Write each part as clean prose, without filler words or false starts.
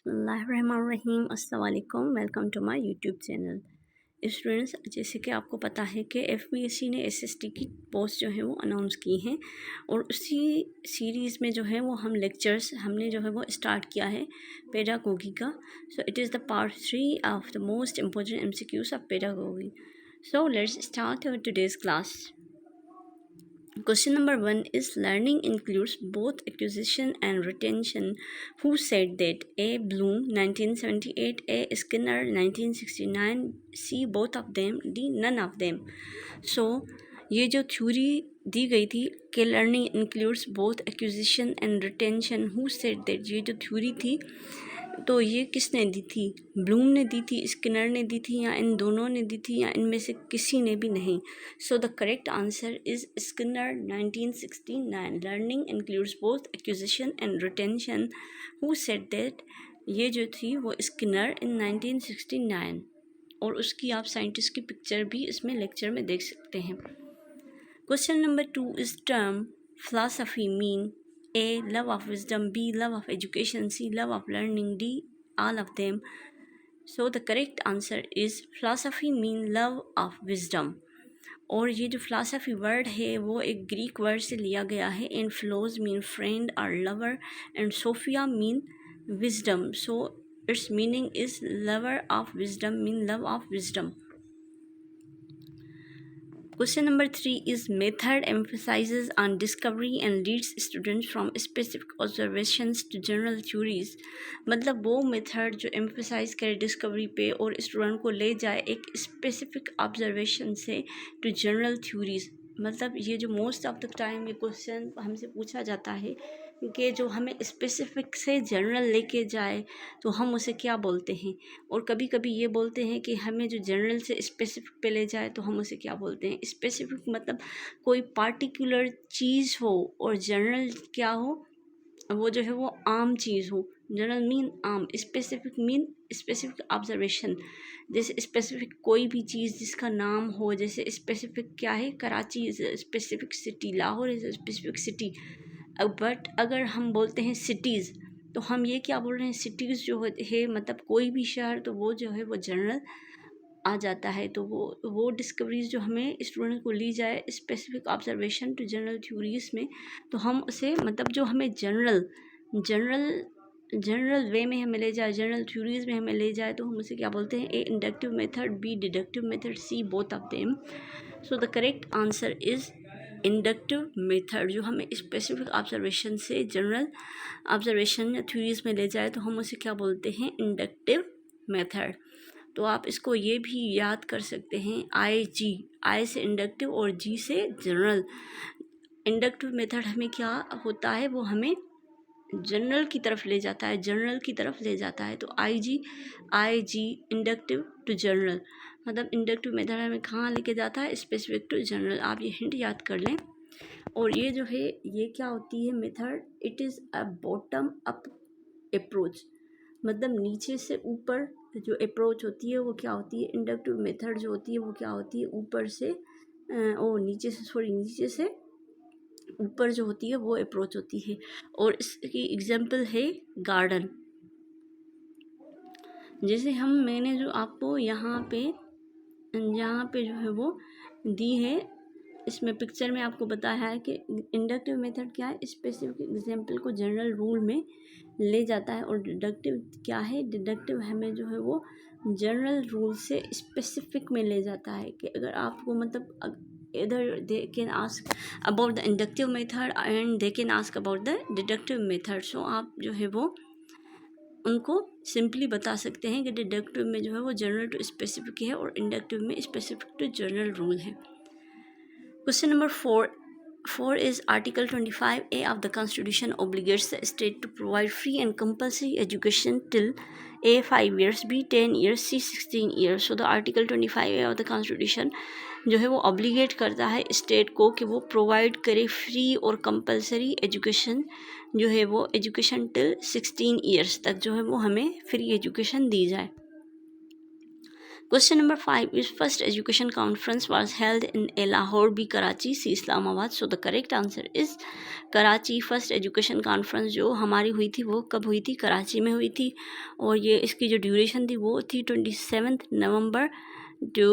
बिस्मिल्लाहिर्रहमानिर्रहीम, अस्सलाम वालेकुम। Welcome to my YouTube channel. Students, जैसे कि आपको पता है कि एफपीएससी ने एसएसटी की पोस्ट जो है वो अनाउंस की हैं और उसी सीरीज़ में जो है वो हम लेक्चर्स हमने जो है वो स्टार्ट किया है पेडागोगी का। So it is the part 3 of the most important MCQs of pedagogy. So let's start our today's class. Question number 1 is learning includes both acquisition and retention. Who said that? A. Bloom 1978, A. Skinner 1969, C. both of them, D. none of them. So ये जो theory दी गई थी कि learning includes both acquisition and retention, who said that, ये जो theory थी तो ये किसने दी थी? ब्लूम ने दी थी, स्किनर ने दी थी, या इन दोनों ने दी थी, या इनमें से किसी ने भी नहीं। सो the correct answer is Skinner 1969। Learning includes both acquisition and retention, who said that, ये जो थी वो स्किनर इन 1969, और उसकी आप साइंटिस्ट की पिक्चर भी इसमें लेक्चर में देख सकते हैं। Question number 2 is term philosophy mean? A. love of wisdom, B. love of education, C. love of learning, D. all of them. So the correct answer is philosophy mean love of wisdom। और ये जो philosophy word है वो एक Greek word से लिया गया है, and philos mean friend or lover and sophia mean wisdom, so its meaning is lover of wisdom mean love of wisdom। Question number 3 is method emphasizes on discovery and leads students from specific observations to general theories। मतलब वो method जो emphasise करे discovery पे और student को ले जाए एक स्पेसिफिक ऑब्जर्वेशन से टू जनरल थ्योरीज। मतलब ये जो मोस्ट ऑफ द टाइम ये क्वेश्चन हमसे पूछा जाता है कि जो हमें स्पेसिफिक से जनरल लेके जाए तो हम उसे क्या बोलते हैं, और कभी कभी ये बोलते हैं कि हमें जो जनरल से स्पेसिफिक पे ले जाए तो हम उसे क्या बोलते हैं। स्पेसिफिक मतलब कोई पार्टिकुलर चीज़ हो, और जनरल क्या हो, वो जो है वो आम चीज़ हो। जनरल मीन आम, स्पेसिफिक मीन स्पेसिफिक ऑब्जर्वेशन। जैसे स्पेसिफिक कोई भी चीज़ जिसका नाम हो, जैसे स्पेसिफिक क्या है, Karachi is specific city, Lahore is specific city. But अगर हम बोलते हैं सिटीज़ तो हम ये क्या बोल रहे हैं, सिटीज़ जो है मतलब कोई भी शहर, तो वो जो है वो जनरल आ जाता है। तो वो डिस्कवरीज जो हमें स्टूडेंट को ली जाए specific observation to general theories में, तो हम उसे मतलब जो हमें जनरल वे में हमें ले जाए, जनरल थ्योरीज में हमें ले जाए, तो हम उसे क्या बोलते हैं। A inductive method, B deductive method, C both of them. So the correct answer is inductive method. जो हमें स्पेसिफिक ऑब्जर्वेशन से जनरल ऑब्जर्वेशन या थ्योरीज में ले जाए तो हम उसे क्या बोलते हैं, इंडक्टिव मेथड। तो आप इसको ये भी याद कर सकते हैं, आई से इंडक्टिव और जी से जनरल। इंडक्टिव मेथड हमें क्या होता है, वो हमें जनरल की तरफ ले जाता है, जनरल की तरफ ले जाता है। तो आई जी इंडक्टिव टू जनरल, मतलब इंडक्टिव मेथड हमें कहाँ लेके जाता है, स्पेसिफिक टू जनरल। आप ये हिंट याद कर लें। और ये जो है ये क्या होती है method, it is a bottom up approach, मतलब नीचे से ऊपर जो अप्रोच होती है वो क्या होती है। इंडक्टिव मेथड जो होती है वो क्या होती है, ऊपर से नीचे से ऊपर जो होती है वो अप्रोच होती है। और इसकी एग्जांपल है गार्डन। जैसे मैंने जो आपको यहाँ पे जो है वो दी है, इसमें पिक्चर में आपको बताया है कि इंडक्टिव मेथड क्या है, स्पेसिफिक एग्जांपल को जनरल रूल में ले जाता है। और डिडक्टिव क्या है, डिडक्टिव हमें जो है वो जनरल रूल से स्पेसिफिक में ले जाता है। कि अगर आपको मतलब इधर they can ask about the inductive method and they can ask about the deductive method, so आप जो है वो उनको सिंपली बता सकते हैं कि डिडक्टिव में जो है वो जनरल टू स्पेसिफिक है और इंडक्टिव में स्पेसिफिक टू जनरल रूल है। Question number 4 is Article 25A of the Constitution obligates the state to provide free and compulsory education till A 5 years, B 10 years, C 16 years। So the Article 25A of the Constitution जो है वो obligate करता है state को कि वो provide करे free और कंपलसरी एजुकेशन, जो है वो एजुकेशन टिल 16 ईयर्स तक जो है वो हमें फ्री एजुकेशन दी जाए। Question number 5 is first education conference was held in A Lahore, B Karachi, C Islamabad. So the correct answer is Karachi. First education conference जो हमारी हुई थी वो कब हुई थी? कराची में हुई थी, और ये इसकी जो ड्यूरेशन थी वो थी 27 नवंबर टू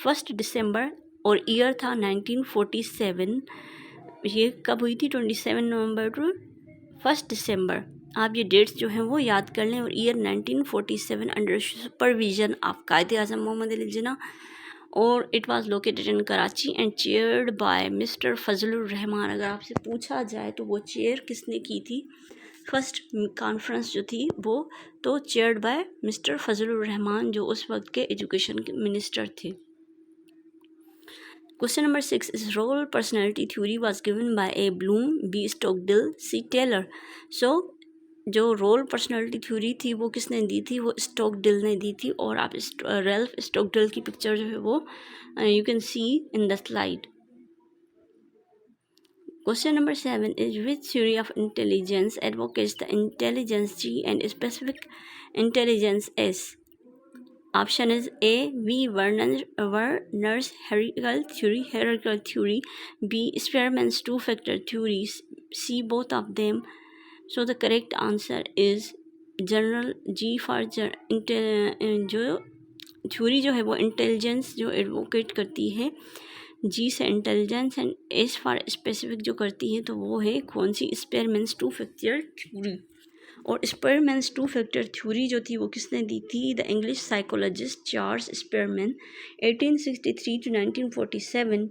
1 दिसंबर, और ईयर था 1947। ये कब हुई थी? 27 नवंबर टू 1 दिसंबर। आप ये डेट्स जो हैं वो याद कर लें, और ईयर 1947 अंडर सुपरविजन ऑफ कायदे आज़म मोहम्मद अली जिन्ना, और it was located in Karachi and chaired by mister Fazlur Rahman. अगर आपसे पूछा जाए तो वो चेयर किसने की थी फर्स्ट कॉन्फ्रेंस जो थी वो, तो chaired by mister Fazlur Rahman, जो उस वक्त के एजुकेशन के मिनिस्टर थे। Question number 6 is role personality theory was given by A Bloom, B Stogdill, C Taylor. So जो रोल पर्सनैलिटी थ्योरी थी वो किसने दी थी? वो स्टोकडिल ने दी थी, और आप रेल्फ स्टोकडिल की पिक्चर जो है वो you can see in the slide. Question number 7 is which theory of intelligence advocates the intelligence G and specific intelligence S? Option is A. V. Werner's hierarchical theory, B. Spearman's two-factor theory, C. both of them. So the correct answer is general G for जो theory जो है वो intelligence जो advocate करती है, जी से intelligence, and S for specific जो करती है तो वो है कौन सी? स्पेयरमैन्स टू फैक्टर थ्योरी। और स्पेयरमैन्स टू फैक्टर थ्योरी जो थी वो किसने दी थी? The English psychologist Charles Spearman, 1863 to 1947।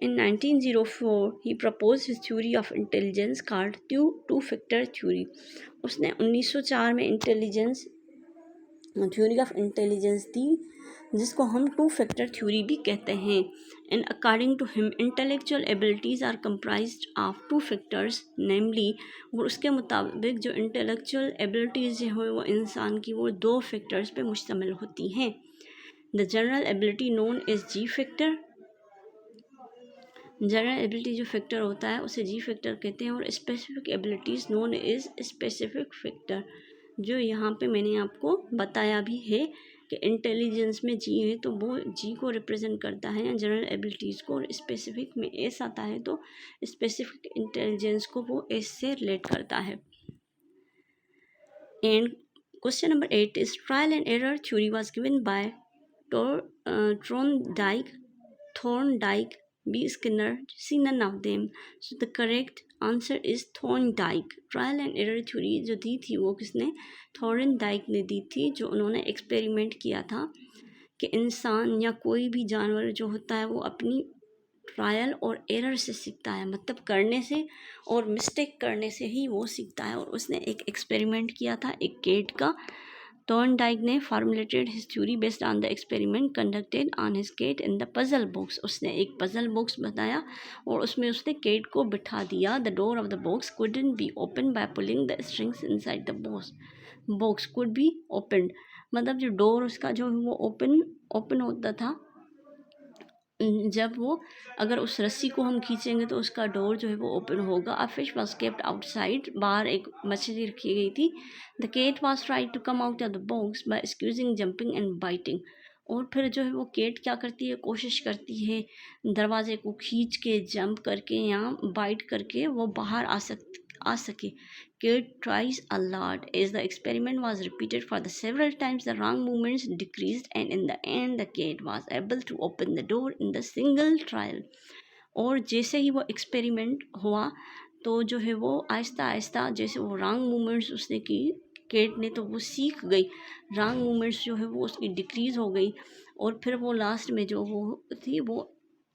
In 1904 he proposed his theory of intelligence called two factor theory। उसने 1904 में इंटेलिजेंस थ्योरी ऑफ इंटेलिजेंस दी, जिसको हम टू फैक्टर थ्योरी भी कहते हैं। And according to him intellectual abilities are comprised of two factors namely, और उसके मुताबिक जो इंटेलेक्चुअल एबिलिटीज़ हैं वो इंसान की वो दो फैक्टर्स पे मुश्तमिल होती हैं। The general ability known as G factor, general ability जो फैक्टर होता है उसे जी फैक्टर कहते हैं, और specific abilities known as specific factor, जो यहाँ पे मैंने आपको बताया भी है कि इंटेलिजेंस में जी है तो वो जी को रिप्रेजेंट करता है जनरल एबिलिटीज़ को, और स्पेसिफिक में एस आता है तो स्पेसिफिक इंटेलिजेंस को वो एस से रिलेट करता है। And question number 8 is trial and error theory was given bye Thorndike, B. Skinner, C. none of them. So the correct answer is Thorndike। Trial and error theory जो दी थी वो किसने? Thorndike ने दी थी, जो उन्होंने एक्सपेरिमेंट किया था कि इंसान या कोई भी जानवर जो होता है वो अपनी ट्रायल और एरर से सीखता है, मतलब करने से और मिस्टेक करने से ही वो सीखता है। और उसने एक एक्सपेरिमेंट किया था एक केट का। थॉर्नडाइक ने formulated his theory based on the experiment conducted on his cat in the puzzle box. उसने एक पजल बॉक्स बताया और उसमें उसने केट को बिठा दिया। The door of the box couldn't be open by pulling the strings inside the box could be opened, मतलब जो डोर उसका जो वो ओपन होता था जब वो अगर उस रस्सी को हम खींचेंगे तो उसका डोर जो है वो ओपन होगा। A fish was kept outside, बाहर एक मछली रखी गई थी। The cat was try to come out of the box by squeezing, jumping and biting. और फिर जो है वो केट क्या करती है? कोशिश करती है दरवाजे को खींच के, जंप करके या बाइट करके वो बाहर आ सके। Kate tries a lot. As the experiment was repeated for the several times, the wrong movements decreased, and in the end, the cat was able to open the door in the single trial. और जैसे ही वो experiment हुआ तो जो है वो आहिस्ता आहिस्ता जैसे वो रॉन्ग मूवमेंट्स उसने की केट ने, तो वो सीख गई। रॉन्ग मूवमेंट्स जो है वो उसकी डिक्रीज़ हो गई, और फिर वो लास्ट में जो वो थी वो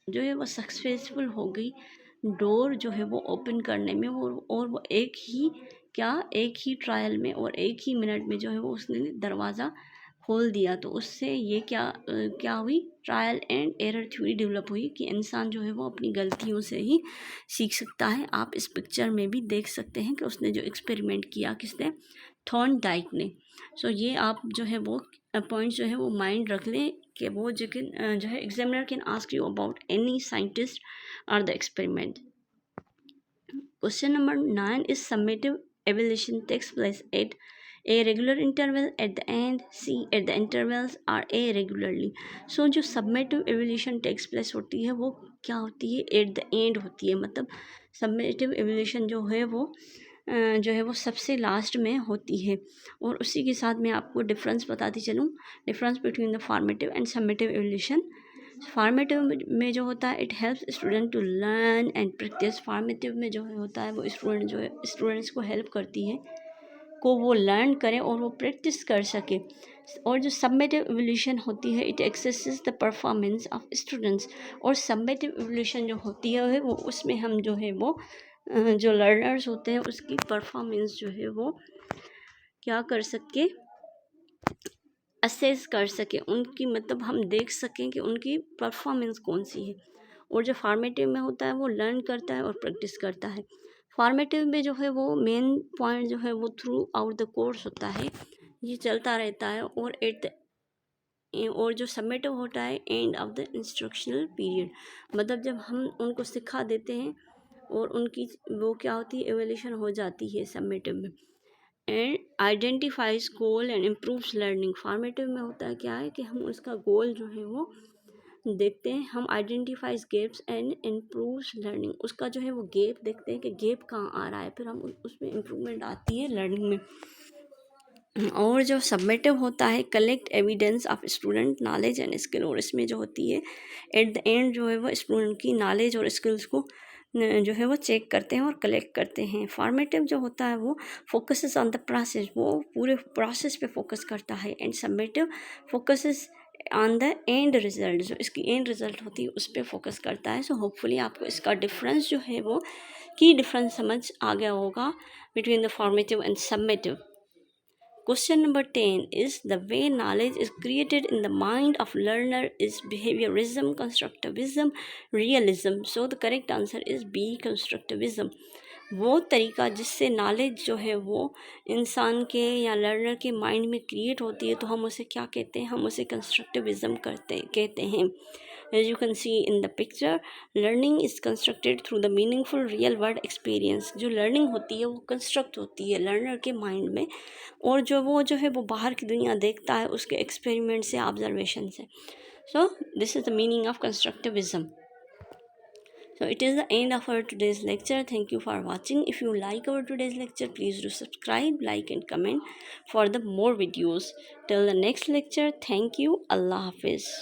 जो है वो सक्सेसफुल हो गई डोर जो है वो ओपन करने में। और वो एक ही ट्रायल में और एक ही मिनट में जो है वो उसने दरवाज़ा खोल दिया। तो उससे ये क्या हुई? Trial and error theory develop हुई कि इंसान जो है वो अपनी गलतियों से ही सीख सकता है। आप इस पिक्चर में भी देख सकते हैं कि उसने जो एक्सपेरिमेंट किया किसने? थॉर्नडाइक ने। सो ये आप जो है वो पॉइंट जो है वो माइंड रख लें कि वो जो है examiner can ask you about any scientist और the experiment. Question number 9 is summative evaluation takes place at A regular interval at the end, C at the intervals are irregularly. So जो submative evaluation takes place होती है वो क्या होती है, at the end होती है, मतलब submative evaluation जो है वो सबसे लास्ट में होती है। और उसी के साथ मैं आपको डिफरेंस बताती चलूँ, difference between the formative and summative evaluation. Formative में जो होता है it helps student to learn and practice. Formative में जो होता है वो स्टूडेंट्स को हेल्प करती है को वो लर्न करें और वो प्रैक्टिस कर सके। और जो सबमेटिव एवल्यूशन होती है it axes the performance of students. और सबमेटिव एवल्यूशन जो होती है वो उसमें हम जो है वो जो लर्नर्स होते हैं उसकी परफॉर्मेंस जो है वो क्या कर सके, असेस कर सके, उनकी मतलब हम देख सकें कि उनकी परफॉर्मेंस कौन सी है। और जो फॉर्मेटिव में होता है वो लर्न करता है और प्रैक्टिस करता है। फॉर्मेटिव में जो है वो मेन पॉइंट जो है वो थ्रू आउट द कोर्स होता है, ये चलता रहता है। और जो सबमिटिव होता है end of the instructional period, मतलब जब हम उनको सिखा देते हैं और उनकी वो क्या होती है, एवोल्यूशन हो जाती है सबमिटिव में। And identifies goal and improves learning. Formative में होता है क्या है कि हम उसका गोल जो है वो देखते हैं, हम identifies gaps and improves learning, उसका जो है वो गेप देखते हैं कि गेप कहाँ आ रहा है, फिर हम उसमें इम्प्रूवमेंट आती है लर्निंग में। और जो सबमिटिव होता है collect evidence of student knowledge and skill, और इसमें जो होती है एट द एंड जो है वो स्टूडेंट की नॉलेज और स्किल्स को जो है वो चेक करते हैं और कलेक्ट करते हैं। फॉर्मेटिव जो होता है वो फोकसेस ऑन द प्रोसेस, वो पूरे प्रोसेस पे फोकस करता है। And submissive focuses on the end result, जो इसकी एंड रिजल्ट होती है उस पर फोकस करता है। सो होपफुली आपको इसका डिफरेंस जो है वो की डिफरेंस समझ आ गया होगा between the formative and submissive. Question number 10 is the way knowledge is created in the mind of learner is behaviorism, constructivism, realism. So the correct answer is B, constructivism. वो तरीका जिससे नॉलेज जो है वो इंसान के या लर्नर के माइंड में क्रिएट होती है तो हम उसे क्या कहते हैं, हम उसे कंस्ट्रक्टिविज़म कहते हैं। As you can see in the picture, learning is constructed through the meaningful real world experience. जो लर्निंग होती है वो कंस्ट्रक्ट होती है लर्नर के माइंड में, और जो है वो बाहर की दुनिया देखता है उसके एक्सपेरिमेंट से, ऑब्जर्वेशन से। So this is the meaning of constructivism. So it is the end of our today's lecture. Thank you for watching. If you like our today's lecture, please do subscribe, like and comment for the more videos. Till the next lecture, thank you. Allah Hafiz.